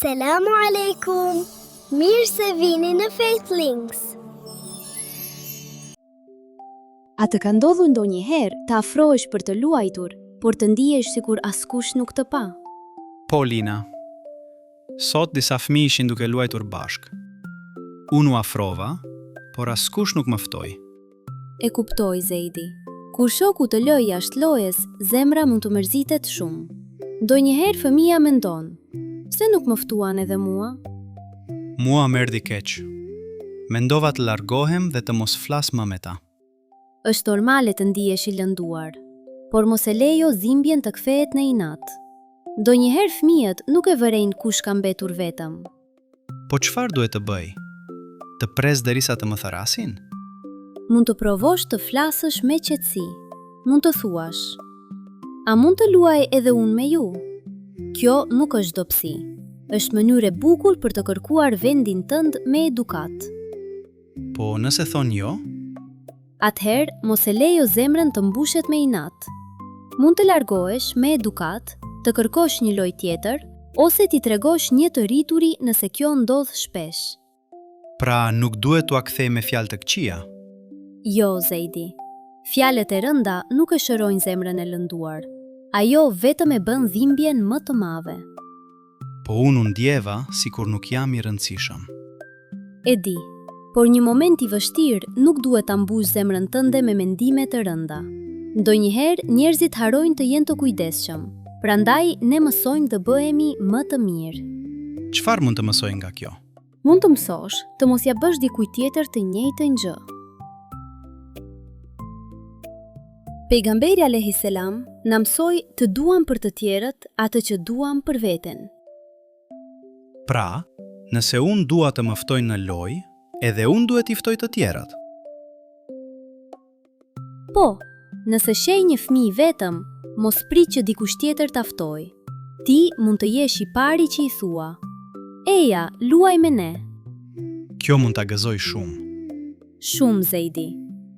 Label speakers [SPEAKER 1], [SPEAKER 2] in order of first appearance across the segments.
[SPEAKER 1] Selamu alaikum! Mirë se vini në Faithlinks!
[SPEAKER 2] A të ka ndodhur ndonjëherë të afrohesh për të luajtur, por të ndihesh sikur askush nuk të pa?
[SPEAKER 3] Po, Lina. Sot disa fëmijë ishin duke luajtur bashk. Unë u afrova, por askush nuk më ftoi.
[SPEAKER 2] E kuptoj, Zeidi. Kur shoku të lë jashtë lojës, zemra mund të mërzitet shumë. Ndonjëherë fëmia mendon, pse nuk më ftuan edhe mua?
[SPEAKER 3] Mua më erdhi keq. Mendova të largohem dhe të mos flas më me ta.
[SPEAKER 2] Është normale të ndihesh i lënduar, por mos e lejo dhimbjen të kthehet në inat. Ndonjëherë fëmijët nuk e vërejnë kush ka mbetur vetëm.
[SPEAKER 3] Po çfarë duhet të bëj? Të pres derisa të më tharasin?
[SPEAKER 2] Mund të provosh të flasësh me qetësi. Mund të thuash: a mund të luaj edhe unë me ju? Kjo nuk është dobësi. Është mënyrë e bukur për të kërkuar vendin tënd me edukat.
[SPEAKER 3] Po nëse thon jo?
[SPEAKER 2] Atëherë, mos e lejo zemrën të mbushet me inat. Mund të largohesh me edukat, të kërkosh një lojë tjetër, ose t'i tregosh një të rrituri nëse kjo ndodh shpesh.
[SPEAKER 3] Pra nuk duhet t'ua kthej me fjalë të këqija?
[SPEAKER 2] Jo, Zeidi. Fjalët e rënda nuk e shërojnë zemrën e lënduar. Ajo vetëm e bën dhimbjen më të madhe.
[SPEAKER 3] Po unë ndjeva sikur nuk jam i rëndësishëm.
[SPEAKER 2] E di, por një moment i vështirë nuk duhet ta mbush zemrën tënde me mendime të rënda. Ndonjëherë njerëzit harojnë të jenë të kujdesshëm, prandaj ne mësojmë të bëhemi më të mirë.
[SPEAKER 3] Çfarë mund të mësoj nga kjo?
[SPEAKER 2] Mund të mësosh të mos ja bësh dikujt tjetër të njëjtën gjë. Pejgamberi alayhis salam na mësoi të duam për të tjerët atë që duam për veten.
[SPEAKER 3] Pra, nëse unë dua të më ftojnë në lojë, edhe unë duhet i ftoj të tjerat.
[SPEAKER 2] Po, nëse sheh një fëmijë vetëm, mos prit që dikush tjetër ta ftojë. Ti mund të jesh i pari që i thua: eja, luaj me ne.
[SPEAKER 3] Kjo mund ta gëzoj shumë.
[SPEAKER 2] Shumë, Zeidi,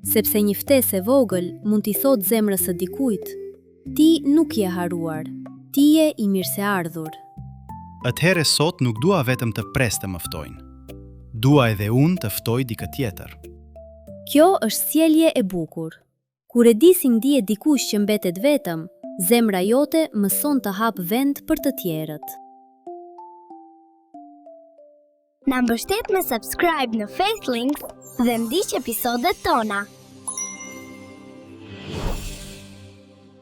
[SPEAKER 2] sepse një ftesë e vogël mund t'i thotë zemrës së dikujt: ti nuk je haruar, ti je i mirëseardhur.
[SPEAKER 3] Atëherë sot nuk dua vetëm të pres të më ftojnë. Dua edhe unë të ftoj dikë tjetër.
[SPEAKER 2] Kjo është sjellje e bukur. Kur e di si ndihet dikush që mbetet vetëm, zemra jote mëson të hap vend për të tjerët.
[SPEAKER 1] Na mbështet me subscribe në Faithlinks dhe ndiq episodet tona.